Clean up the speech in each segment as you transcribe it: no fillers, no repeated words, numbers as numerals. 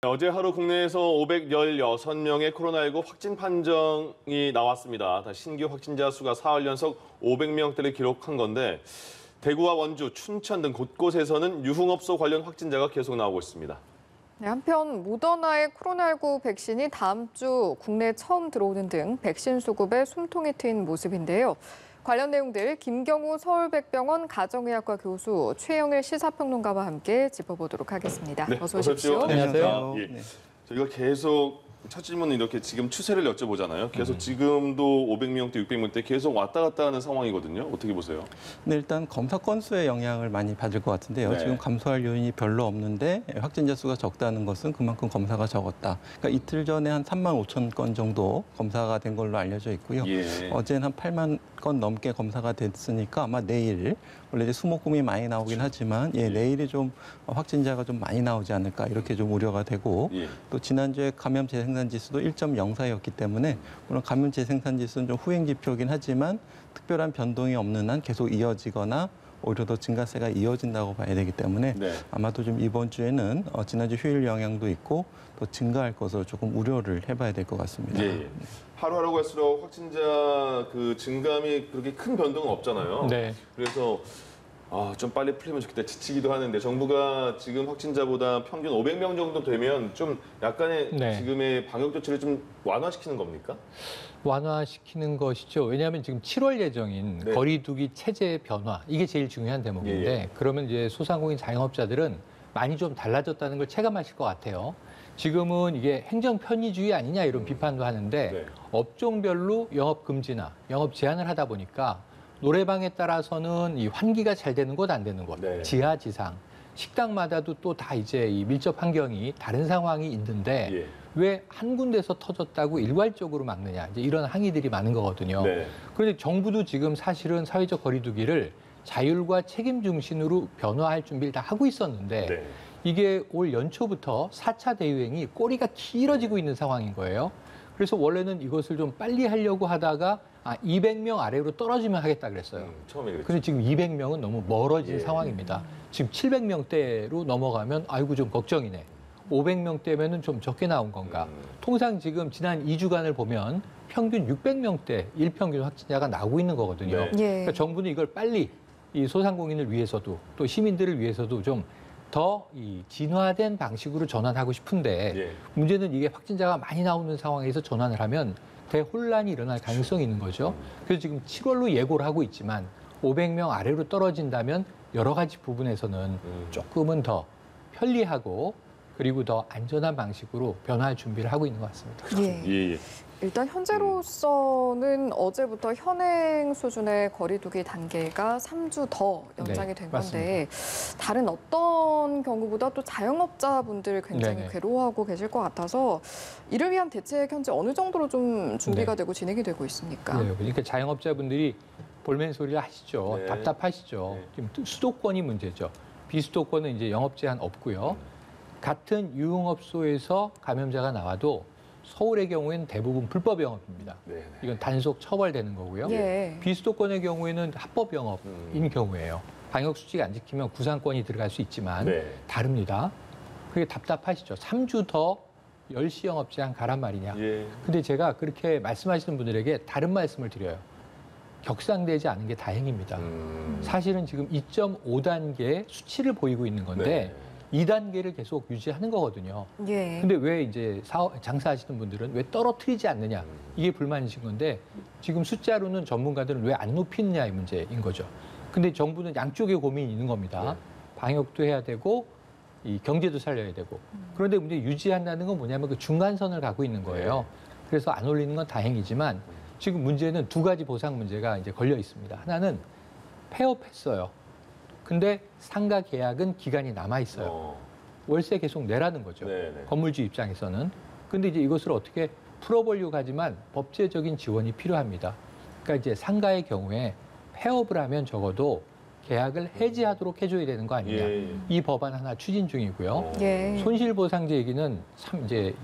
어제 하루 국내에서 516명의 코로나19 확진 판정이 나왔습니다. 신규 확진자 수가 사흘 연속 500명대를 기록한 건데 대구와 원주, 춘천 등 곳곳에서는 유흥업소 관련 확진자가 계속 나오고 있습니다. 네, 한편 모더나의 코로나19 백신이 다음 주 국내에 처음 들어오는 등 백신 수급에 숨통이 트인 모습인데요. 관련 내용들 김경우 서울백병원 가정의학과 교수, 최영일 시사평론가와 함께 짚어보도록 하겠습니다. 네, 어서 오십시오. 안녕하세요. 예. 저희가 계속 첫 질문은 이렇게 지금 추세를 여쭤보잖아요. 계속 지금도 500명대, 600명대 계속 왔다 갔다 하는 상황이거든요. 어떻게 보세요? 네, 일단 검사 건수의 영향을 많이 받을 것 같은데요. 네. 지금 감소할 요인이 별로 없는데 확진자 수가 적다는 것은 그만큼 검사가 적었다. 그러니까 이틀 전에 한 3만 5천 건 정도 검사가 된 걸로 알려져 있고요. 예. 어제는 한 8만 건 넘게 검사가 됐으니까 아마 내일, 원래 이제 수목금이 많이 나오긴 하지만 내일이 좀 확진자가 좀 많이 나오지 않을까 이렇게 좀 우려가 되고 예. 또 지난주에 감염 재생산 지수도 1.04였기 때문에 물론 감염 재생산 지수는 좀 후행 지표이긴 하지만 특별한 변동이 없는 한 계속 이어지거나 오히려 더 증가세가 이어진다고 봐야 되기 때문에 네. 아마도 좀 이번 주에는 지난주 휴일 영향도 있고 또 증가할 것으로 조금 우려를 해봐야 될 것 같습니다. 예. 하루하루 갈수록 확진자 그 증감이 그렇게 큰 변동은 없잖아요. 네. 그래서 좀 빨리 풀리면 좋겠다 지치기도 하는데 정부가 지금 확진자보다 평균 500명 정도 되면 좀 약간의 네. 지금의 방역 조치를 좀 완화시키는 겁니까? 완화시키는 것이죠. 왜냐하면 지금 7월 예정인 네. 거리두기 체제 변화, 이게 제일 중요한 대목인데 예. 그러면 이제 소상공인 자영업자들은 많이 좀 달라졌다는 걸 체감하실 것 같아요. 지금은 이게 행정 편의주의 아니냐 이런 비판도 하는데 네. 업종별로 영업 금지나 영업 제한을 하다 보니까 노래방에 따라서는 이 환기가 잘 되는 곳 안 되는 곳, 네. 지하, 지상, 식당마다도 또 다 이제 이 밀접 환경이 다른 상황이 있는데 예. 왜 한 군데서 터졌다고 일괄적으로 막느냐 이제 이런 항의들이 많은 거거든요. 네. 그런데 정부도 지금 사실은 사회적 거리두기를 자율과 책임 중심으로 변화할 준비를 다 하고 있었는데 네. 이게 올 연초부터 4차 대유행이 꼬리가 길어지고 있는 상황인 거예요. 그래서 원래는 이것을 좀 빨리 하려고 하다가 200명 아래로 떨어지면 하겠다 그랬어요. 처음에 그랬죠. 근데 지금 200명은 너무 멀어진 예. 상황입니다. 지금 700명대로 넘어가면 아이고 좀 걱정이네. 500명대면은 좀 적게 나온 건가. 통상 지금 지난 2주간을 보면 평균 600명대 일평균 확진자가 나오고 있는 거거든요. 네. 예. 그러니까 정부는 이걸 빨리 이 소상공인을 위해서도 또 시민들을 위해서도 좀 더 이 진화된 방식으로 전환하고 싶은데 예. 문제는 이게 확진자가 많이 나오는 상황에서 전환을 하면 대혼란이 일어날 가능성이 있는 거죠. 그래서 지금 7월로 예고를 하고 있지만 500명 아래로 떨어진다면 여러 가지 부분에서는 조금은 더 편리하고 그리고 더 안전한 방식으로 변화할 준비를 하고 있는 것 같습니다. 예. 예, 예. 일단 현재로서는 어제부터 현행 수준의 거리두기 단계가 3주 더 연장이 네, 된 건데 다른 어떤 경우보다 또 자영업자분들 굉장히 네네. 괴로워하고 계실 것 같아서 이를 위한 대책 현재 어느 정도로 좀 준비가 네. 되고 진행이 되고 있습니까? 네, 그러니까 자영업자분들이 볼멘 소리를 하시죠. 네. 답답하시죠. 지금 수도권이 문제죠. 비수도권은 이제 영업 제한 없고요. 같은 유흥업소에서 감염자가 나와도 서울의 경우에는 대부분 불법 영업입니다. 네. 이건 단속 처벌되는 거고요. 예. 비수도권의 경우에는 합법 영업인 경우예요. 방역 수칙 안 지키면 구상권이 들어갈 수 있지만 네. 다릅니다. 그게 답답하시죠. 3주 더 10시 영업 제한 가란 말이냐. 예. 근데 제가 그렇게 말씀하시는 분들에게 다른 말씀을 드려요. 격상되지 않은 게 다행입니다. 사실은 지금 2.5단계 수치를 보이고 있는 건데 2단계를 계속 유지하는 거거든요. 예. 근데 왜 이제 장사하시는 분들은 왜 떨어뜨리지 않느냐 이게 불만이신 건데 지금 숫자로는 전문가들은 왜 안 높이느냐의 문제인 거죠. 근데 정부는 양쪽의 고민이 있는 겁니다. 방역도 해야 되고 이 경제도 살려야 되고 그런데 문제 유지한다는 건 뭐냐면 그 중간선을 가고 있는 거예요. 그래서 안 올리는 건 다행이지만 지금 문제는 두 가지 보상 문제가 이제 걸려 있습니다. 하나는 폐업했어요. 근데 상가 계약은 기간이 남아 있어요. 월세 계속 내라는 거죠. 네네. 건물주 입장에서는. 근데 이제 이것을 어떻게 풀어보려고 하지만 법제적인 지원이 필요합니다. 그러니까 이제 상가의 경우에 폐업을 하면 적어도 계약을 해지하도록 해줘야 되는 거 아니냐. 예. 이 법안 하나 추진 중이고요. 예. 손실보상제 얘기는 참 이제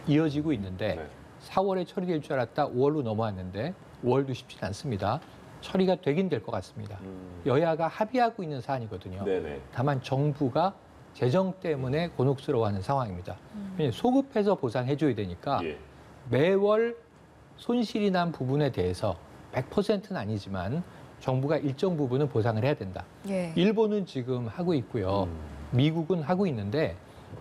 이어지고 있는데 네. 4월에 처리될 줄 알았다 5월로 넘어왔는데 5월도 쉽지 않습니다. 처리가 되긴 될 것 같습니다. 여야가 합의하고 있는 사안이거든요. 네네. 다만 정부가 재정 때문에 곤혹스러워하는 상황입니다. 왜냐하면 소급해서 보상해줘야 되니까 예. 매월 손실이 난 부분에 대해서 100%는 아니지만 정부가 일정 부분은 보상을 해야 된다. 예. 일본은 지금 하고 있고요. 미국은 하고 있는데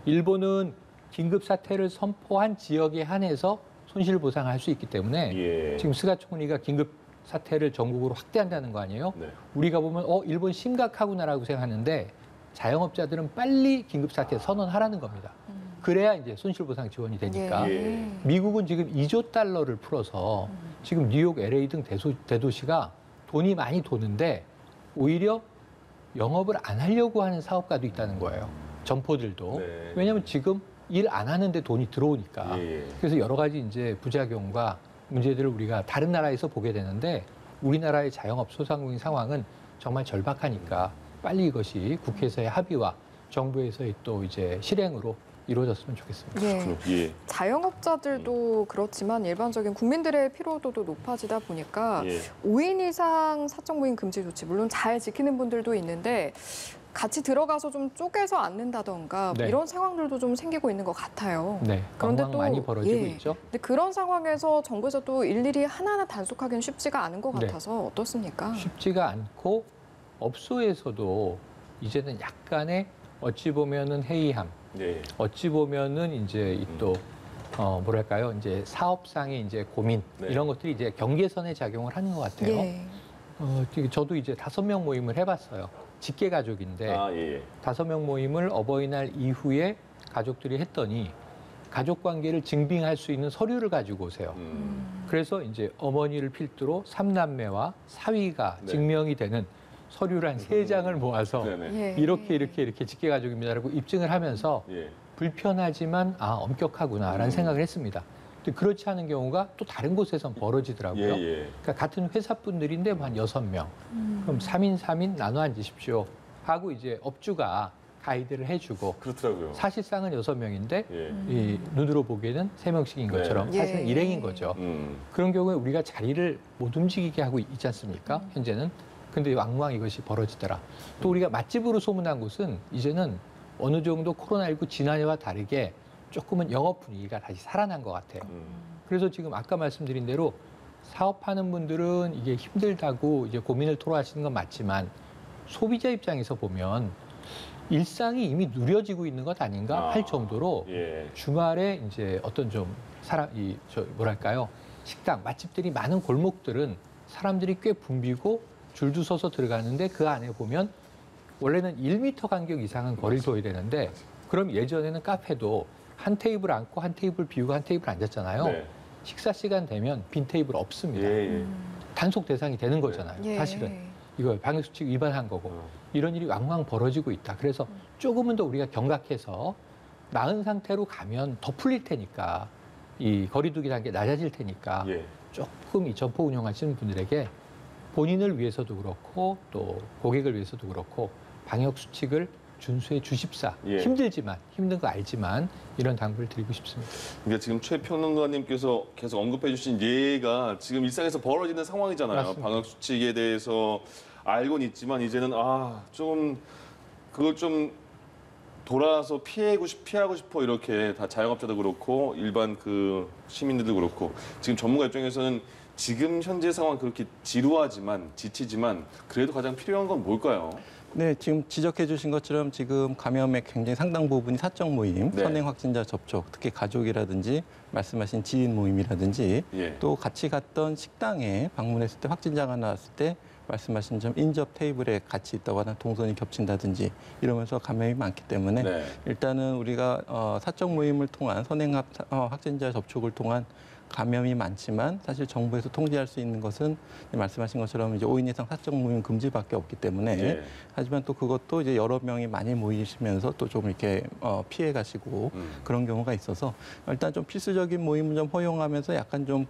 일본은 긴급 사태를 선포한 지역에 한해서 손실 보상을 할 수 있기 때문에 예. 지금 스가 총리가 긴급 사태를 전국으로 확대한다는 거 아니에요? 네. 우리가 보면 일본 심각하구나라고 생각하는데 자영업자들은 빨리 긴급 사태 선언하라는 겁니다. 그래야 이제 손실 보상 지원이 되니까. 예. 미국은 지금 2조 달러를 풀어서 지금 뉴욕, LA 등 대도시가 돈이 많이 도는데 오히려 영업을 안 하려고 하는 사업가도 있다는 거예요. 점포들도. 네. 왜냐하면 지금 일 안 하는데 돈이 들어오니까. 예. 그래서 여러 가지 이제 부작용과 문제들을 우리가 다른 나라에서 보게 되는데 우리나라의 자영업 소상공인 상황은 정말 절박하니까 빨리 이것이 국회에서의 합의와 정부에서의 또 이제 실행으로 이루어졌으면 좋겠습니다. 예. 예. 자영업자들도 그렇지만 일반적인 국민들의 피로도도 높아지다 보니까 예. 5인 이상 사적 모임 금지 조치 물론 잘 지키는 분들도 있는데 같이 들어가서 좀 쪼개서 앉는다던가 뭐 네. 이런 상황들도 좀 생기고 있는 것 같아요. 네, 그런데 관광 또 많이 벌어지고 예. 있죠. 근데 그런 상황에서 정부에서 또 일일이 하나하나 단속하기는 쉽지가 않은 것 네. 같아서 어떻습니까? 쉽지가 않고 업소에서도 이제는 약간의 어찌 보면은 해이함, 예. 어찌 보면은 이제 또 뭐랄까요, 이제 사업상의 이제 고민 네. 이런 것들이 이제 경계선에 작용을 하는 것 같아요. 예. 저도 이제 5명 모임을 해봤어요. 직계 가족인데 아, 예. 5명 모임을 어버이날 이후에 가족들이 했더니 가족 관계를 증빙할 수 있는 서류를 가지고 오세요. 그래서 이제 어머니를 필두로 3남매와 사위가 네. 증명이 되는 서류를 한 3장을 모아서 네네. 예. 이렇게 직계 가족입니다라고 입증을 하면서 예. 불편하지만 엄격하구나라는 생각을 했습니다. 근데 그렇지 않은 경우가 또 다른 곳에선 벌어지더라고요. 예, 예. 그러니까 같은 회사 분들인데 한 6명. 그럼 3인 3인 나눠 앉으십시오 하고 이제 업주가 가이드를 해주고 그렇더라고요. 사실상은 6명인데 예. 이 눈으로 보기에는 3명씩인 것처럼 네. 사실은 예. 일행인 거죠. 그런 경우에 우리가 자리를 못 움직이게 하고 있지 않습니까? 현재는. 근데 왕왕 이것이 벌어지더라. 또 우리가 맛집으로 소문난 곳은 이제는 어느 정도 코로나19 지난해와 다르게 조금은 영업 분위기가 다시 살아난 것 같아요. 그래서 지금 아까 말씀드린 대로 사업하는 분들은 이게 힘들다고 이제 고민을 토로하시는 건 맞지만 소비자 입장에서 보면 일상이 이미 누려지고 있는 것 아닌가 할 정도로 예. 주말에 이제 어떤 좀 뭐랄까요, 식당, 맛집들이 많은 골목들은 사람들이 꽤 붐비고 줄도 서서 들어가는데 그 안에 보면 원래는 1m 간격 이상은 거리를 둬야 되는데 그럼 예전에는 카페도 한 테이블 앉고 한 테이블 비우고 한 테이블 앉았잖아요. 네. 식사 시간 되면 빈 테이블 없습니다. 예, 예. 단속 대상이 되는 거잖아요. 예. 사실은 이거 방역수칙 위반한 거고 이런 일이 왕왕 벌어지고 있다. 그래서 조금은 더 우리가 경각해서 나은 상태로 가면 더 풀릴 테니까 이 거리두기라는 게 낮아질 테니까 예. 조금 이 점포 운영하시는 분들에게 본인을 위해서도 그렇고 또 고객을 위해서도 그렇고 방역 수칙을 준수해 주십사. 예. 힘들지만 힘든 거 알지만 이런 당부를 드리고 싶습니다. 그러니까 지금 최 평론가님께서 계속 언급해 주신 예가 지금 일상에서 벌어지는 상황이잖아요. 맞습니다. 방역 수칙에 대해서 알고는 있지만 이제는 좀 그걸 좀 돌아서 피하고 싶어 이렇게 다 자영업자도 그렇고 일반 그 시민들도 그렇고 지금 전문가 입장에서는 지금 현재 상황 그렇게 지치지만 그래도 가장 필요한 건 뭘까요? 네, 지금 지적해 주신 것처럼 지금 감염의 굉장히 상당 부분이 사적 모임, 네. 선행 확진자 접촉, 특히 가족이라든지 말씀하신 지인 모임이라든지 예. 또 같이 갔던 식당에 방문했을 때 확진자가 나왔을 때 말씀하신 점 인접 테이블에 같이 있다거나 동선이 겹친다든지 이러면서 감염이 많기 때문에 네. 일단은 우리가 사적 모임을 통한 선행 확진자 접촉을 통한 감염이 많지만 사실 정부에서 통제할 수 있는 것은 말씀하신 것처럼 이제 5인 이상 사적 모임 금지밖에 없기 때문에 예. 하지만 또 그것도 이제 여러 명이 많이 모이시면서 또 좀 이렇게 피해 가시고 그런 경우가 있어서 일단 좀 필수적인 모임은 좀 허용하면서 약간 좀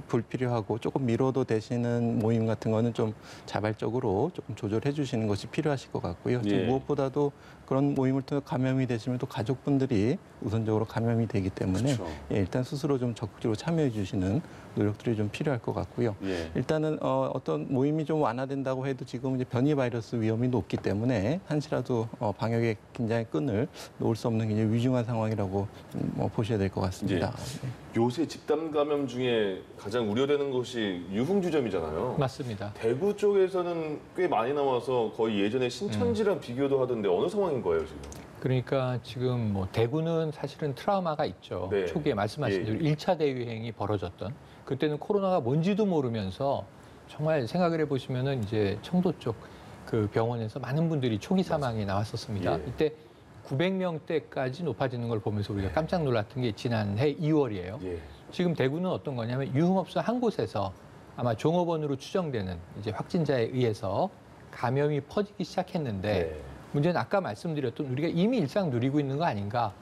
불필요하고 조금 미뤄도 되시는 모임 같은 거는 좀 자발적으로 조금 조절해 주시는 것이 필요하실 것 같고요. 예. 지금 무엇보다도 그런 모임을 통해 감염이 되시면 또 가족분들이 우선적으로 감염이 되기 때문에 그렇죠. 예, 일단 스스로 좀 적극적으로 참여해 주시는 노력들이 좀 필요할 것 같고요. 예. 일단은 어떤 모임이 좀 완화된다고 해도 지금 이제 변이 바이러스 위험이 높기 때문에 한시라도 방역의 긴장의 끈을 놓을 수 없는 굉장히 위중한 상황이라고 보셔야 될 것 같습니다. 네. 요새 집단 감염 중에 가장 우려되는 것이 유흥주점이잖아요. 맞습니다. 대구 쪽에서는 꽤 많이 나와서 거의 예전에 신천지랑 비교도 하던데 어느 상황인 거예요, 지금? 그러니까 지금 뭐 대구는 사실은 트라우마가 있죠. 네. 초기에 말씀하신 예. 대로 1차 대유행이 벌어졌던 그때는 코로나가 뭔지도 모르면서 정말 생각을 해보시면은 이제 청도 쪽 그 병원에서 많은 분들이 초기 사망이 나왔었습니다. 예. 이때 900명대까지 높아지는 걸 보면서 우리가 깜짝 놀랐던 게 지난해 2월이에요. 예. 지금 대구는 어떤 거냐면 유흥업소 한 곳에서 아마 종업원으로 추정되는 이제 확진자에 의해서 감염이 퍼지기 시작했는데 네. 문제는 아까 말씀드렸던 우리가 이미 일상 누리고 있는 거 아닌가.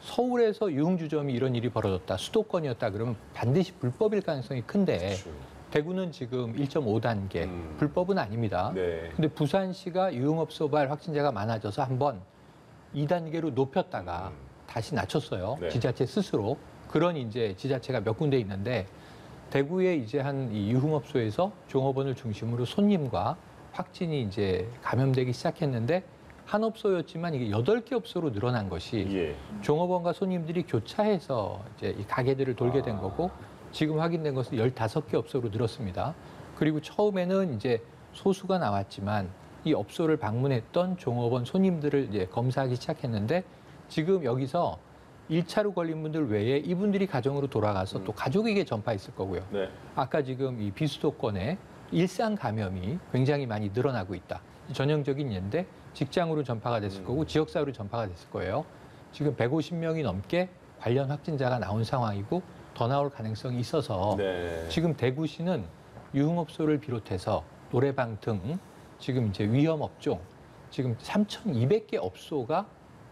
서울에서 유흥주점이 이런 일이 벌어졌다. 수도권이었다. 그러면 반드시 불법일 가능성이 큰데 그렇죠. 대구는 지금 1.5단계. 불법은 아닙니다. 네. 근데 부산시가 유흥업소발 확진자가 많아져서 한번 2단계로 높였다가 다시 낮췄어요. 네. 지자체 스스로. 그런 이제 지자체가 몇 군데 있는데 대구에 이제 한 이 유흥업소에서 종업원을 중심으로 손님과 확진이 이제 감염되기 시작했는데 한 업소였지만 이게 8개 업소로 늘어난 것이 예. 종업원과 손님들이 교차해서 이제 이 가게들을 돌게 된 거고 지금 확인된 것은 15개 업소로 늘었습니다. 그리고 처음에는 이제 소수가 나왔지만 이 업소를 방문했던 종업원 손님들을 이제 검사하기 시작했는데 지금 여기서 1차로 걸린 분들 외에 이분들이 가정으로 돌아가서 또 가족에게 전파했을 거고요. 네. 아까 지금 이 비수도권에 일상 감염이 굉장히 많이 늘어나고 있다. 전형적인 예인데 직장으로 전파가 됐을 거고 지역사회로 전파가 됐을 거예요. 지금 150명이 넘게 관련 확진자가 나온 상황이고 더 나올 가능성이 있어서 네. 지금 대구시는 유흥업소를 비롯해서 노래방 등 지금 이제 위험업종 지금 3,200개 업소가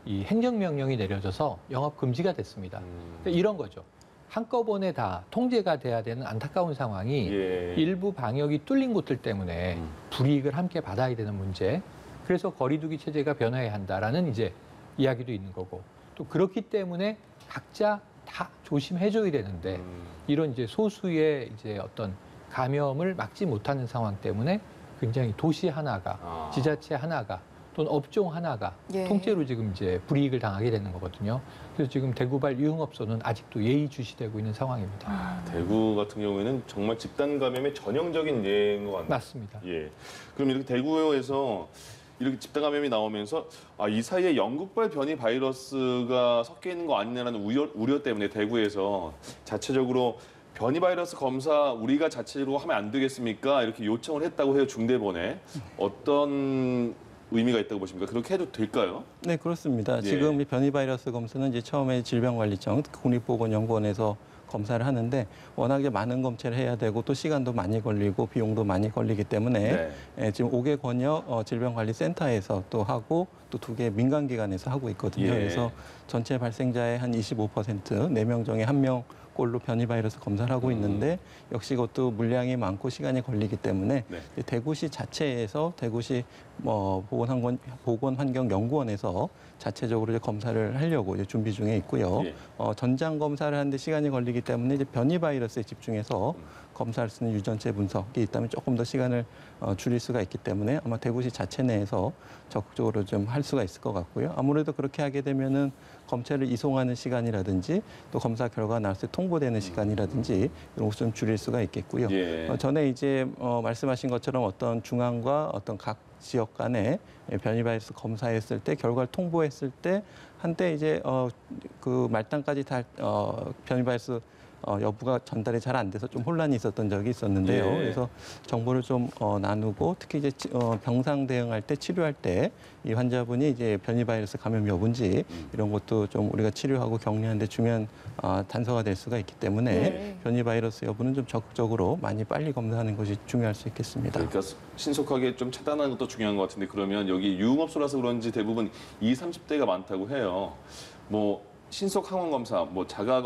이 행정명령이 내려져서 영업 금지가 됐습니다. 이런 거죠. 한꺼번에 다 통제가 돼야 되는 안타까운 상황이 예. 일부 방역이 뚫린 곳들 때문에 불이익을 함께 받아야 되는 문제. 그래서 거리두기 체제가 변화해야 한다라는 이제 이야기도 있는 거고 또 그렇기 때문에 각자 다 조심해줘야 되는데 이런 이제 소수의 이제 어떤 감염을 막지 못하는 상황 때문에 굉장히 도시 하나가 지자체 하나가 또는 업종 하나가 예. 통째로 지금 이제 불이익을 당하게 되는 거거든요. 그래서 지금 대구발 유흥업소는 아직도 예의주시되고 있는 상황입니다. 대구 같은 경우에는 정말 집단 감염의 전형적인 예인 것 같네요. 맞습니다. 예. 그럼 이렇게 대구에서 이렇게 집단 감염이 나오면서 이 사이에 영국발 변이 바이러스가 섞여 있는 거 아니냐는 우려 때문에 대구에서 자체적으로 변이 바이러스 검사 우리가 자체적으로 하면 안 되겠습니까? 이렇게 요청을 했다고 해요, 중대본에. 어떤 의미가 있다고 보십니까? 그렇게 해도 될까요? 네, 그렇습니다. 예. 지금 이 변이 바이러스 검사는 이제 처음에 질병관리청, 국립보건연구원에서 검사를 하는데 워낙에 많은 검체를 해야 되고 또 시간도 많이 걸리고 비용도 많이 걸리기 때문에 네. 지금 5개 권역 질병관리센터에서 또 하고 또 2개 민간기관에서 하고 있거든요. 예. 그래서 전체 발생자의 한 25%, 4명 중에 1명 꼴로 변이 바이러스 검사를 하고 있는데 역시 그것도 물량이 많고 시간이 걸리기 때문에 네. 대구시 자체에서 대구시 보건환경연구원에서 자체적으로 이제 검사를 하려고 이제 준비 중에 있고요. 예. 전장 검사를 하는데 시간이 걸리기 때문에 이제 변이 바이러스에 집중해서 검사할 수 있는 유전체 분석이 있다면 조금 더 시간을 줄일 수가 있기 때문에 아마 대구시 자체 내에서 적극적으로 좀 할 수가 있을 것 같고요. 아무래도 그렇게 하게 되면은 검체를 이송하는 시간이라든지 또 검사 결과가 나왔을 때 통보되는 시간이라든지 이런 것을 좀 줄일 수가 있겠고요. 예. 전에 이제 말씀하신 것처럼 어떤 중앙과 어떤 각 지역 간에 변이 바이러스 검사했을 때 결과를 통보했을 때 한때 이제 그 말단까지 다 변이 바이러스 여부가 전달이 잘 안 돼서 좀 혼란이 있었던 적이 있었는데요. 예. 그래서 정보를 좀 나누고 특히 이제 병상 대응할 때 치료할 때 이 환자분이 이제 변이 바이러스 감염 여부인지 이런 것도 좀 우리가 치료하고 격리하는데 중요한 단서가 될 수가 있기 때문에 네. 변이 바이러스 여부는 좀 적극적으로 많이 빨리 검사하는 것이 중요할 수 있겠습니다. 그러니까 신속하게 좀 차단하는 것도 중요한 것 같은데 그러면 여기 유흥업소라서 그런지 대부분 20, 30대가 많다고 해요. 뭐 신속 항원 검사, 뭐 자가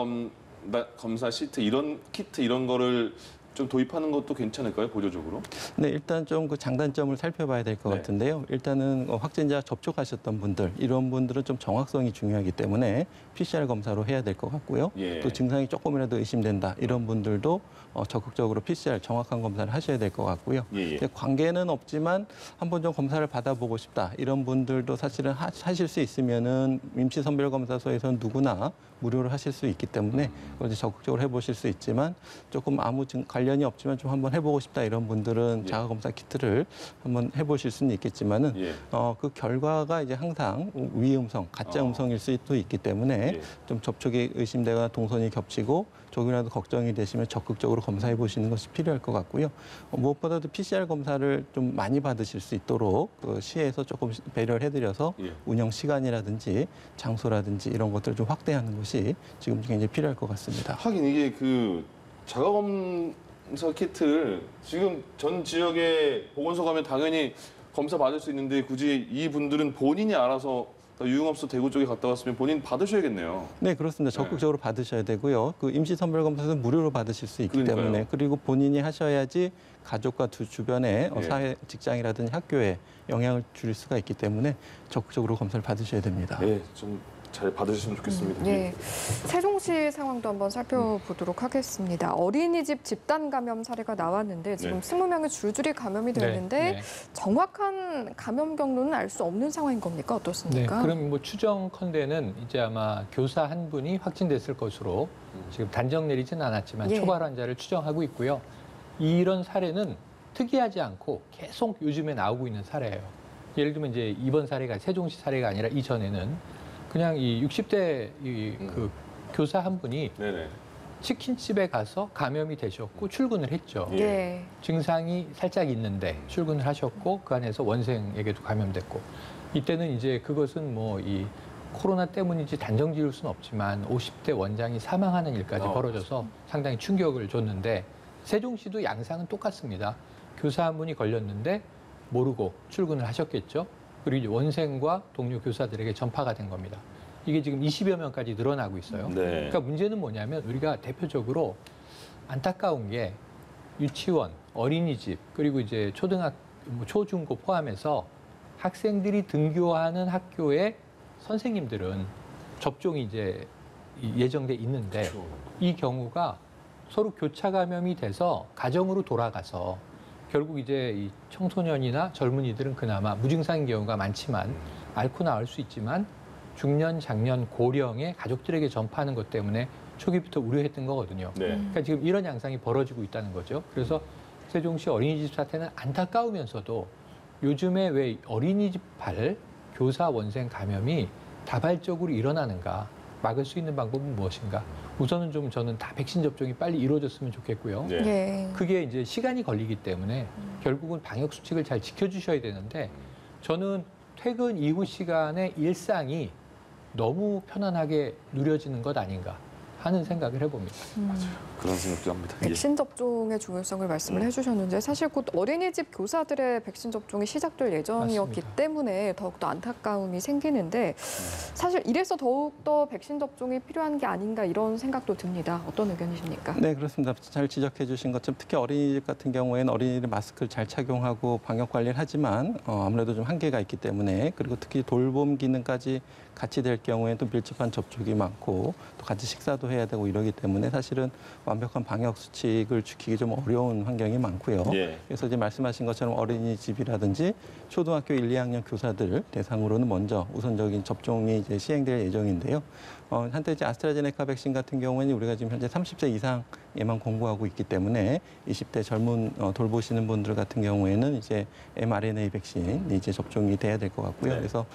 검사 시트 이런 키트 이런 거를 좀 도입하는 것도 괜찮을까요, 보조적으로? 네, 일단 좀 그 장단점을 살펴봐야 될 것 네. 같은데요. 일단은 확진자 접촉하셨던 분들, 이런 분들은 좀 정확성이 중요하기 때문에 PCR 검사로 해야 될 것 같고요. 예. 또 증상이 조금이라도 의심된다, 이런 분들도 적극적으로 PCR 정확한 검사를 하셔야 될 것 같고요. 예. 근데 관계는 없지만 한번 좀 검사를 받아보고 싶다, 이런 분들도 사실은 하실 수 있으면은 임시선별검사소에서는 누구나 무료로 하실 수 있기 때문에 그걸 이제 적극적으로 해보실 수 있지만, 조금 아무 관련이 없지만 좀 한번 해보고 싶다, 이런 분들은 예. 자가검사 키트를 한번 해보실 수는 있겠지만은 예. 그 결과가 이제 항상 위음성, 가짜 음성일 수도 있기 때문에 예. 좀 접촉이 의심되거나 동선이 겹치고 조금이라도 걱정이 되시면 적극적으로 검사해 보시는 것이 필요할 것 같고요. 무엇보다도 PCR 검사를 좀 많이 받으실 수 있도록 그 시에서 조금 배려를 해드려서 예. 운영 시간이라든지 장소라든지 이런 것들을 좀 확대하는 것이 지금 굉장히 필요할 것 같습니다. 하긴 이게 그 자가검사 키트를 지금 전 지역에 보건소 가면 당연히 검사 받을 수 있는데 굳이 이 분들은 본인이 알아서 유흥업소 대구 쪽에 갔다 왔으면 본인 받으셔야겠네요. 네, 그렇습니다. 적극적으로 받으셔야 되고요. 그 임시선별검사는 무료로 받으실 수 있기 그러니까요. 때문에, 그리고 본인이 하셔야지 가족과 주변에 예. 사회, 직장이라든지 학교에 영향을 줄 수가 있기 때문에 적극적으로 검사를 받으셔야 됩니다. 네, 좀 잘 받으셨으면 좋겠습니다. 예. 세종시 상황도 한번 살펴보도록 하겠습니다. 어린이집 집단 감염 사례가 나왔는데 지금 네. 20명이 줄줄이 감염이 됐는데 네. 정확한 감염 경로는 알 수 없는 상황인 겁니까? 네, 어떻습니까? 그럼 뭐 추정컨대는 이제 아마 교사 한 분이 확진됐을 것으로 지금 단정 내리진 않았지만 예. 초발 환자를 추정하고 있고요. 이런 사례는 특이하지 않고 계속 요즘에 나오고 있는 사례예요. 예를 들면 이제 이번 사례가 세종시 사례가 아니라 이전에는 그냥 이 60대 그 교사 한 분이 네네. 치킨집에 가서 감염이 되셨고 출근을 했죠. 예. 예. 증상이 살짝 있는데 출근을 하셨고 그 안에서 원생에게도 감염됐고, 이때는 이제 그것은 뭐 이 코로나 때문인지 단정 지을 수는 없지만 50대 원장이 사망하는 일까지 벌어져서 상당히 충격을 줬는데, 세종시도 양상은 똑같습니다. 교사 한 분이 걸렸는데 모르고 출근을 하셨겠죠. 그리고 이제 원생과 동료 교사들에게 전파가 된 겁니다. 이게 지금 20여 명까지 늘어나고 있어요. 네. 그러니까 문제는 뭐냐면 우리가 대표적으로 안타까운 게 유치원, 어린이집, 그리고 이제 초중고 포함해서 학생들이 등교하는 학교의 선생님들은 접종이 이제 예정돼 있는데 그렇죠. 이 경우가 서로 교차 감염이 돼서 가정으로 돌아가서 결국 이제 이 청소년이나 젊은이들은 그나마 무증상인 경우가 많지만 앓고 나을 수 있지만 중년, 장년, 고령의 가족들에게 전파하는 것 때문에 초기부터 우려했던 거거든요. 네. 그러니까 지금 이런 양상이 벌어지고 있다는 거죠. 그래서 세종시 어린이집 사태는 안타까우면서도 요즘에 왜 어린이집발 교사 원생 감염이 다발적으로 일어나는가, 막을 수 있는 방법은 무엇인가? 우선은 좀 저는 다 백신 접종이 빨리 이루어졌으면 좋겠고요. 네. 예. 그게 이제 시간이 걸리기 때문에 결국은 방역 수칙을 잘 지켜주셔야 되는데, 저는 퇴근 이후 시간의 일상이 너무 편안하게 누려지는 것 아닌가 하는 생각을 해봅니다. 그런 생각도 합니다. 백신 접종의 중요성을 말씀을 해주셨는데 사실 곧 어린이집 교사들의 백신 접종이 시작될 예정이었기 맞습니다. 때문에 더욱더 안타까움이 생기는데 사실 이래서 더욱더 백신 접종이 필요한 게 아닌가 이런 생각도 듭니다. 어떤 의견이십니까? 네, 그렇습니다. 잘 지적해 주신 것처럼 특히 어린이집 같은 경우에는 어린이들 마스크를 잘 착용하고 방역 관리를 하지만 아무래도 좀 한계가 있기 때문에, 그리고 특히 돌봄 기능까지 같이 될 경우에는 또 밀접한 접촉이 많고 또 같이 식사도 해야 되고 이러기 때문에 사실은 완벽한 방역 수칙을 지키기 좀 어려운 환경이 많고요. 예. 그래서 이제 말씀하신 것처럼 어린이집이라든지 초등학교 1, 2학년 교사들 대상으로는 먼저 우선적인 접종이 이제 시행될 예정인데요. 한때 이제 아스트라제네카 백신 같은 경우에는 우리가 지금 현재 30세 이상에만 공부하고 있기 때문에 20대 젊은 돌보시는 분들 같은 경우에는 이제 mRNA 백신이 이제 접종이 돼야 될 것 같고요. 네. 그래서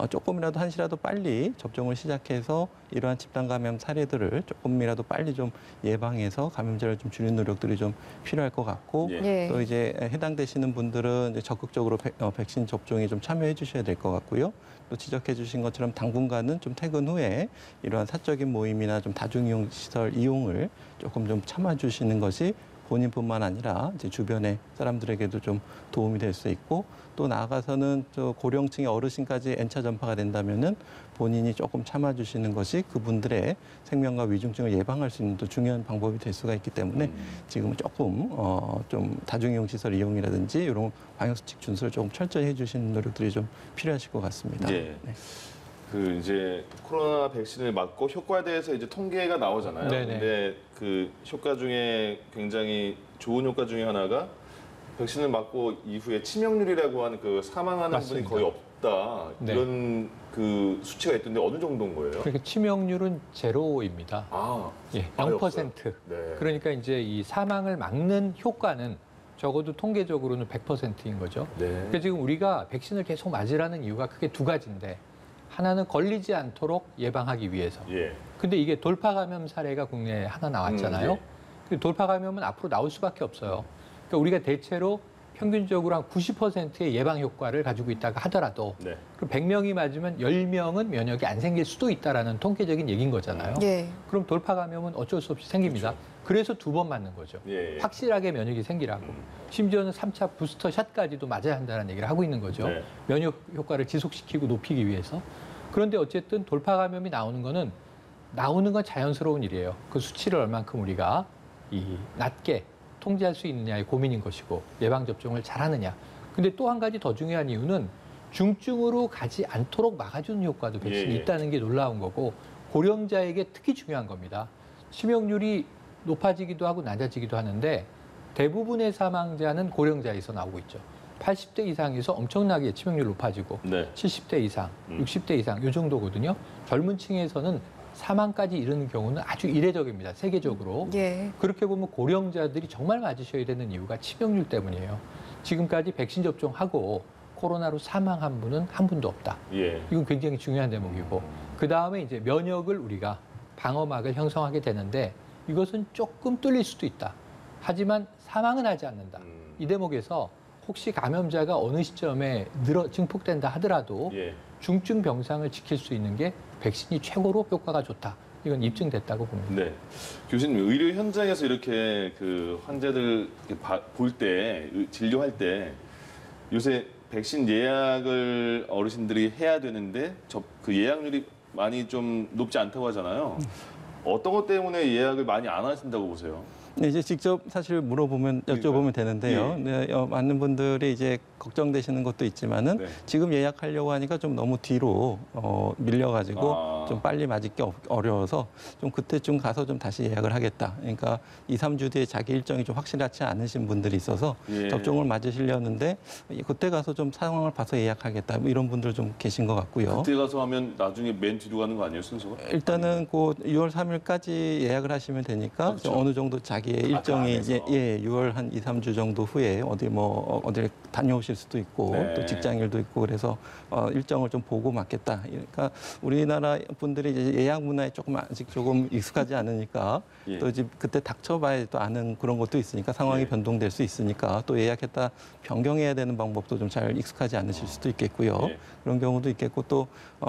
조금이라도 한시라도 빨리 접종을 시작해서 이러한 집단 감염 사례들을 조금이라도 빨리 좀 예방해서 감염자를 좀 줄이는 노력들이 좀 필요할 것 같고, 예. 예. 또 이제 해당되시는 분들은 이제 적극적으로 백신 접종에 좀 참여해 주셔야 될 것 같고요. 또 지적해 주신 것처럼 당분간은 좀 퇴근 후에 이러한 사적인 모임이나 좀 다중이용 시설 이용을 조금 좀 참아 주시는 것이 본인뿐만 아니라 이제 주변의 사람들에게도 좀 도움이 될 수 있고 또 나아가서는 저 고령층의 어르신까지 N차 전파가 된다면은 본인이 조금 참아주시는 것이 그분들의 생명과 위중증을 예방할 수 있는 또 중요한 방법이 될 수가 있기 때문에 지금 조금 좀 다중이용 시설 이용이라든지 이런 방역수칙 준수를 조금 철저히 해주시는 노력들이 좀 필요하실 것 같습니다. 예. 네. 그 이제 코로나 백신을 맞고 효과에 대해서 이제 통계가 나오잖아요. 네네. 근데 그 효과 중에 굉장히 좋은 효과 중에 하나가 백신을 맞고 이후에 치명률이라고 하는 그 사망하는 맞습니다. 분이 거의 없다. 네. 이런 그 수치가 있던데 어느 정도인 거예요? 그러니까 치명률은 제로입니다. 아, 예, 아예 0%. 없어요. 네. 그러니까 이제 이 사망을 막는 효과는 적어도 통계적으로는 100%인 거죠. 네. 그러니까 지금 우리가 백신을 계속 맞으라는 이유가 크게 두 가지인데 하나는 걸리지 않도록 예방하기 위해서. 예. 근데 이게 돌파 감염 사례가 국내에 하나 나왔잖아요. 예. 그 돌파 감염은 앞으로 나올 수밖에 없어요. 그러니까 우리가 대체로 평균적으로 한 90%의 예방 효과를 가지고 있다가 하더라도 네. 그럼 100명이 맞으면 10명은 면역이 안 생길 수도 있다라는 통계적인 얘기인 거잖아요. 예. 그럼 돌파 감염은 어쩔 수 없이 생깁니다. 그래서 두 번 맞는 거죠. 예. 예. 확실하게 면역이 생기라고. 심지어는 3차 부스터 샷까지도 맞아야 한다는 얘기를 하고 있는 거죠. 네. 면역 효과를 지속시키고 높이기 위해서. 그런데 어쨌든 돌파 감염이 나오는 건 자연스러운 일이에요. 그 수치를 얼만큼 우리가 낮게 통제할 수 있느냐의 고민인 것이고 예방 접종을 잘하느냐. 근데 또 한 가지 더 중요한 이유는 중증으로 가지 않도록 막아주는 효과도 백신이 예, 예. 있다는 게 놀라운 거고 고령자에게 특히 중요한 겁니다. 치명률이 높아지기도 하고 낮아지기도 하는데 대부분의 사망자는 고령자에서 나오고 있죠. 80대 이상에서 엄청나게 치명률 높아지고 네. 70대 이상, 60대 이상 이 정도거든요. 젊은 층에서는 사망까지 이르는 경우는 아주 이례적입니다. 세계적으로. 예. 그렇게 보면 고령자들이 정말 맞으셔야 되는 이유가 치명률 때문이에요. 지금까지 백신 접종하고 코로나로 사망한 분은 한 분도 없다. 예. 이건 굉장히 중요한 대목이고 그 다음에 이제 면역을 우리가 방어막을 형성하게 되는데 이것은 조금 뚫릴 수도 있다. 하지만 사망은 하지 않는다. 이 대목에서 혹시 감염자가 어느 시점에 증폭된다 하더라도 예. 중증 병상을 지킬 수 있는 게 백신이 최고로 효과가 좋다. 이건 입증됐다고 봅니다. 네. 교수님, 의료 현장에서 이렇게 그 환자들 볼 때, 진료할 때 요새 백신 예약을 어르신들이 해야 되는데 그 예약률이 많이 좀 높지 않다고 하잖아요. 어떤 것 때문에 예약을 많이 안 하신다고 보세요? 네, 이제 직접 사실 물어보면 여쭤보면 되는데요. 예. 네, 많은 분들이 이제 걱정되시는 것도 있지만은 네. 지금 예약하려고 하니까 좀 너무 뒤로 밀려가지고 아. 좀 빨리 맞기 어려워서 좀 그때쯤 가서 좀 다시 예약을 하겠다. 그러니까 2, 3주 뒤에 자기 일정이 좀 확실하지 않으신 분들이 있어서 예. 접종을 맞으시려는데 그때 가서 좀 상황을 봐서 예약하겠다. 뭐 이런 분들 좀 계신 것 같고요. 그때 가서 하면 나중에 맨 뒤로 가는 거 아니에요, 순서가? 일단은 그 6월 3일까지 예약을 하시면 되니까 그렇죠. 좀 어느 정도 자기의 일정이 안에서. 이제 6월 한 2, 3주 정도 후에 어디 다녀오실 수도 있고 네. 또 직장일도 있고 그래서 일정을 좀 보고 맞겠다. 그러니까 우리나라 분들이 이제 예약 문화에 아직 조금 익숙하지 않으니까 예. 또 이제 그때 닥쳐봐야 또 아는 그런 것도 있으니까 상황이 예. 변동될 수 있으니까 또 예약했다 변경해야 되는 방법도 좀 잘 익숙하지 않으실 수도 있겠고요. 예. 그런 경우도 있겠고 또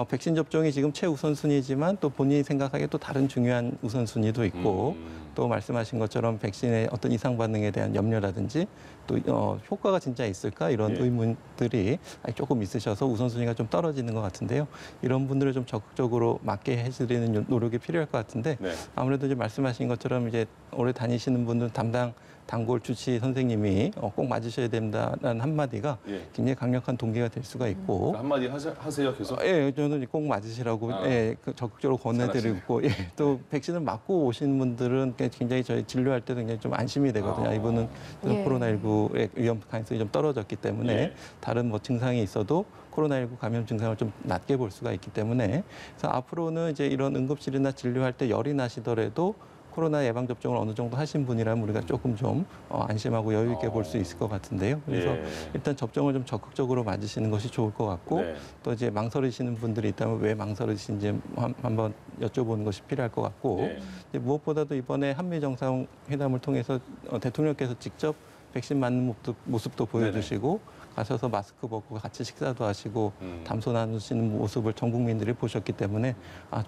백신 접종이 지금 최우선순위지만 또 본인이 생각하기에 또 다른 중요한 우선순위도 있고 또 말씀하신 것처럼 백신의 어떤 이상 반응에 대한 염려라든지 또 효과가 진짜 있을까 이런 예. 의문들이 조금 있으셔서 우선순위가 좀 떨어지는 것 같은데요. 이런 분들을 좀 적극적으로 맞게 해드리는 노력이 필요할 것 같은데 네. 아무래도 이제 말씀하신 것처럼 이제 오래 다니시는 분들 담당 단골 주치 선생님이 꼭 맞으셔야 된다는 한마디가 예. 굉장히 강력한 동기가 될 수가 있고 한마디 하세요, 계속? 예, 저는 꼭 맞으시라고 아. 예, 적극적으로 권해드리고 예, 또 백신을 맞고 오신 분들은 굉장히 저희 진료할 때도 굉장히 좀 안심이 되거든요. 아. 이분은 예. 코로나19의 위험 가능성이 좀 떨어졌기 때문에 예. 다른 뭐 증상이 있어도 코로나19 감염 증상을 좀 낮게 볼 수가 있기 때문에 그래서 앞으로는 이제 이런 응급실이나 진료할 때 열이 나시더라도 코로나 예방 접종을 어느 정도 하신 분이라면 우리가 조금 좀 안심하고 여유 있게 볼 수 있을 것 같은데요. 그래서 예. 일단 접종을 좀 적극적으로 맞으시는 것이 좋을 것 같고 네. 또 이제 망설이시는 분들이 있다면 왜 망설이시는지 한번 여쭤보는 것이 필요할 것 같고 예. 이제 무엇보다도 이번에 한미 정상회담을 통해서 대통령께서 직접 백신 맞는 모습도 보여주시고 가셔서 마스크 벗고 같이 식사도 하시고 담소 나누시는 모습을 전 국민들이 보셨기 때문에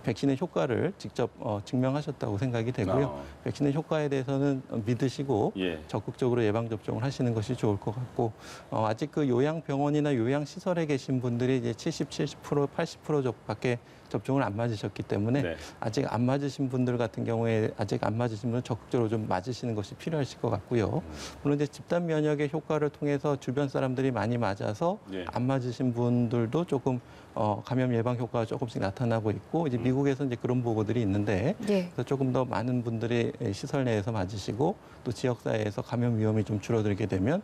백신의 효과를 직접 증명하셨다고 생각이 되고요. 백신의 효과에 대해서는 믿으시고 예. 적극적으로 예방접종을 하시는 것이 좋을 것 같고 아직 그 요양병원이나 요양시설에 계신 분들이 이제 70, 70%, 80%밖에 접종을 안 맞으셨기 때문에 네. 아직 안 맞으신 분들 같은 경우에 아직 안 맞으신 분은 적극적으로 좀 맞으시는 것이 필요하실 것 같고요. 물론 이제 집단 면역의 효과를 통해서 주변 사람들이 많이 맞아서 예. 안 맞으신 분들도 조금 감염 예방 효과가 조금씩 나타나고 있고 이제 미국에서 이제 그런 보고들이 있는데 예. 그래서 조금 더 많은 분들이 시설 내에서 맞으시고 또 지역사회에서 감염 위험이 좀 줄어들게 되면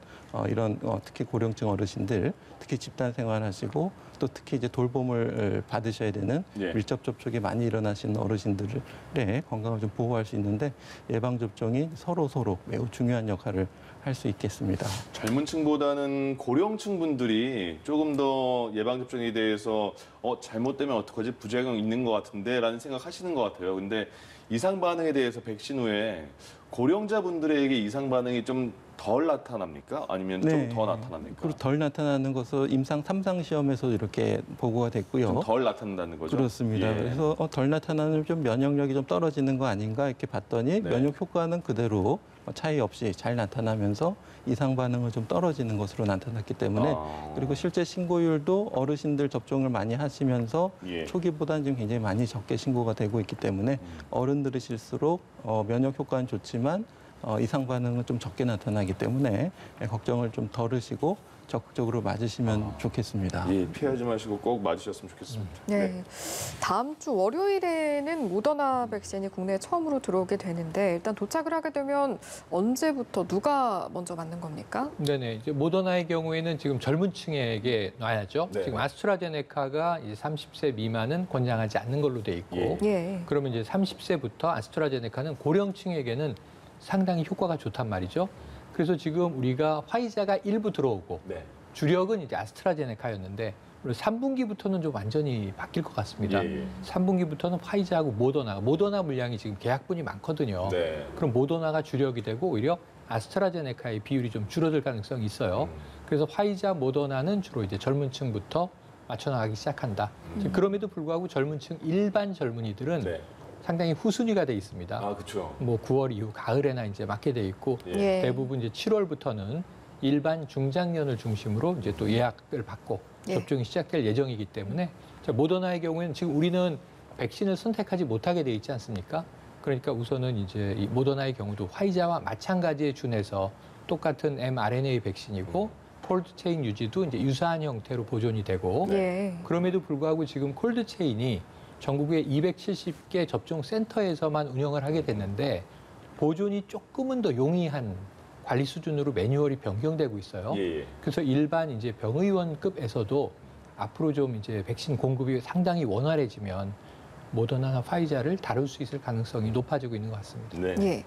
이런 특히 고령층 어르신들 특히 집단 생활하시고 또 특히 이제 돌봄을 받으셔야 되는 예. 밀접 접촉이 많이 일어나시는 어르신들의 건강을 좀 보호할 수 있는데 예방 접종이 서로 매우 중요한 역할을 할 수 있겠습니다. 젊은 층보다는 고령층 분들이 조금 더 예방접종에 대해서 잘못되면 어떡하지? 부작용 있는 것 같은데 라는 생각하시는 것 같아요. 근데 이상 반응에 대해서 백신 후에 고령자 분들에게 이상 반응이 좀 덜 나타납니까? 아니면 좀 더 나타납니까? 그리고 덜 나타나는 것은 임상 3상 시험에서 이렇게 보고가 됐고요. 좀 덜 나타난다는 거죠? 그렇습니다. 예. 그래서 덜 나타나는 좀 면역력이 좀 떨어지는 거 아닌가 이렇게 봤더니 네. 면역 효과는 그대로 차이 없이 잘 나타나면서 이상 반응은 좀 떨어지는 것으로 나타났기 때문에 그리고 실제 신고율도 어르신들 접종을 많이 하시면서 예. 초기보다는 지금 굉장히 많이 적게 신고가 되고 있기 때문에 어른들이실수록 면역 효과는 좋지만 이상 반응은 좀 적게 나타나기 때문에 걱정을 좀 덜으시고 적극적으로 맞으시면 좋겠습니다. 예, 피하지 마시고 꼭 맞으셨으면 좋겠습니다. 네. 다음 주 월요일에는 모더나 백신이 국내에 처음으로 들어오게 되는데 일단 도착을 하게 되면 언제부터 누가 먼저 맞는 겁니까? 네네. 이제 모더나의 경우에는 지금 젊은 층에게 놔야죠. 네. 지금 아스트라제네카가 이제 30세 미만은 권장하지 않는 걸로 돼 있고, 예. 예. 그러면 이제 30세부터 아스트라제네카는 고령층에게는 상당히 효과가 좋단 말이죠. 그래서 지금 우리가 화이자가 일부 들어오고 네. 주력은 이제 아스트라제네카였는데 3분기부터는 좀 완전히 바뀔 것 같습니다. 예. 3분기부터는 화이자하고 모더나 물량이 지금 계약분이 많거든요. 네. 그럼 모더나가 주력이 되고 오히려 아스트라제네카의 비율이 좀 줄어들 가능성이 있어요. 그래서 화이자, 모더나는 주로 이제 젊은 층부터 맞춰나가기 시작한다. 지금 그럼에도 불구하고 젊은 층, 일반 젊은이들은 네. 상당히 후순위가 돼 있습니다. 아, 그렇죠. 뭐 9월 이후 가을에나 이제 맞게 돼 있고 예. 대부분 이제 7월부터는 일반 중장년을 중심으로 이제 또 예약을 받고 예. 접종이 시작될 예정이기 때문에 자, 모더나의 경우에는 지금 우리는 백신을 선택하지 못하게 돼 있지 않습니까? 그러니까 우선은 이제 이 모더나의 경우도 화이자와 마찬가지에 준해서 똑같은 mRNA 백신이고 콜드 체인 유지도 이제 유사한 형태로 보존이 되고 예. 그럼에도 불구하고 지금 콜드 체인이 전국의 270개 접종 센터에서만 운영을 하게 됐는데 보존이 조금은 더 용이한 관리 수준으로 매뉴얼이 변경되고 있어요. 예. 그래서 일반 이제 병의원급에서도 앞으로 좀 이제 백신 공급이 상당히 원활해지면 모더나나 화이자를 다룰 수 있을 가능성이 높아지고 있는 것 같습니다. 네. 예.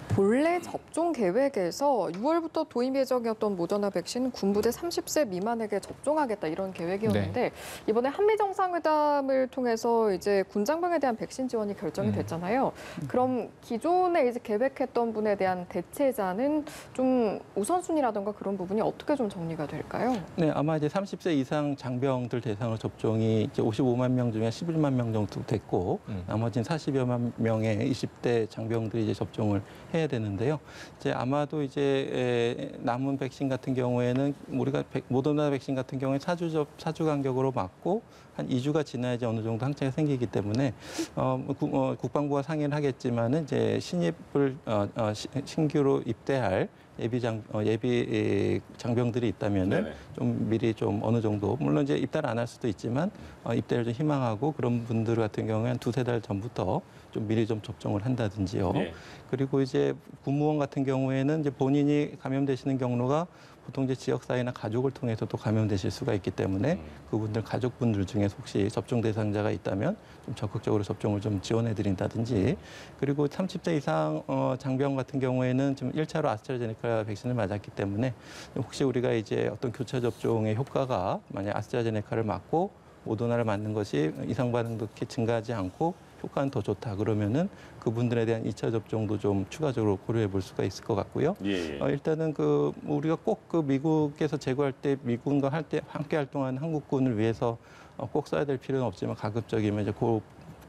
본래 접종 계획에서 6월부터 도입 예정이었던 모더나 백신 군부대 30세 미만에게 접종하겠다 이런 계획이었는데 이번에 한미 정상회담을 통해서 이제 군장병에 대한 백신 지원이 결정이 됐잖아요. 그럼 기존에 이제 계획했던 분에 대한 대체자는 좀 우선순위라든가 그런 부분이 어떻게 좀 정리가 될까요? 네, 아마 이제 30세 이상 장병들 대상으로 접종이 이제 55만 명 중에 11만 명 정도 됐고 나머지는 40여만 명의 20대 장병들이 이제 접종을 해야 되는데요. 이제 아마도 이제 남은 백신 같은 경우에는 우리가 모더나 백신 같은 경우에 사주 간격으로 맞고 한 2주가 지나야지 어느 정도 항체가 생기기 때문에 국방부가 상의를 하겠지만은 이제 신입을 신규로 입대할 예비 장병들이 있다면은 네네. 좀 미리 좀 어느 정도 물론 이제 입대를 안 할 수도 있지만 입대를 좀 희망하고 그런 분들 같은 경우에 한 2-3달 전부터 좀 미리 좀 접종을 한다든지요. 네. 그리고 이제 군무원 같은 경우에는 이제 본인이 감염되시는 경로가 보통 이제 지역사회나 가족을 통해서 또 감염되실 수가 있기 때문에 그분들 가족분들 중에 혹시 접종 대상자가 있다면 좀 적극적으로 접종을 좀 지원해 드린다든지 그리고 30대 이상 장병 같은 경우에는 지금 1차로 아스트라제네카 백신을 맞았기 때문에 혹시 우리가 이제 어떤 교차 접종의 효과가 만약 아스트라제네카를 맞고 모더나를 맞는 것이 이상 반응도 이렇게 증가하지 않고 효과는 더 좋다 그러면은 그분들에 대한 2차 접종도 좀 추가적으로 고려해 볼 수가 있을 것 같고요. 예. 일단은 우리가 꼭 미국에서 제거할 때 미군과 함께 활동하는 한국군을 위해서 꼭 써야 될 필요는 없지만 가급적이면 이제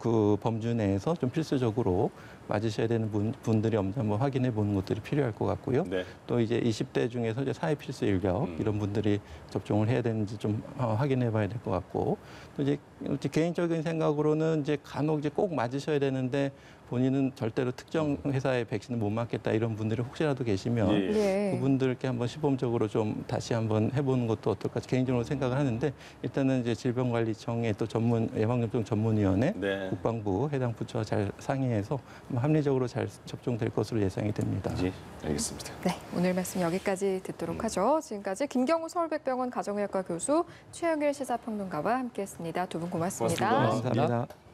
그 범주 내에서 좀 필수적으로 맞으셔야 되는 분들이 없는지 한번 확인해 보는 것들이 필요할 것 같고요. 네. 또 이제 20대 중에서 이제 사회 필수 인력 이런 분들이 접종을 해야 되는지 좀 확인해 봐야 될 것 같고 또 이제 개인적인 생각으로는 이제 간혹 이제 꼭 맞으셔야 되는데 본인은 절대로 특정 회사의 백신을 못 맞겠다 이런 분들이 혹시라도 계시면 예. 그분들께 한번 시범적으로 좀 다시 한번 해보는 것도 어떨까 개인적으로 생각을 하는데 일단은 이제 질병관리청의 또 예방접종 전문위원회 네. 국방부 해당 부처와 잘 상의해서 합리적으로 잘 접종될 것으로 예상이 됩니다. 예. 알겠습니다. 네, 오늘 말씀 여기까지 듣도록 하죠. 지금까지 김경우 서울백병원 가정의학과 교수, 최영일 시사평론가와 함께했습니다. 두 분 고맙습니다. 고맙습니다. 감사합니다.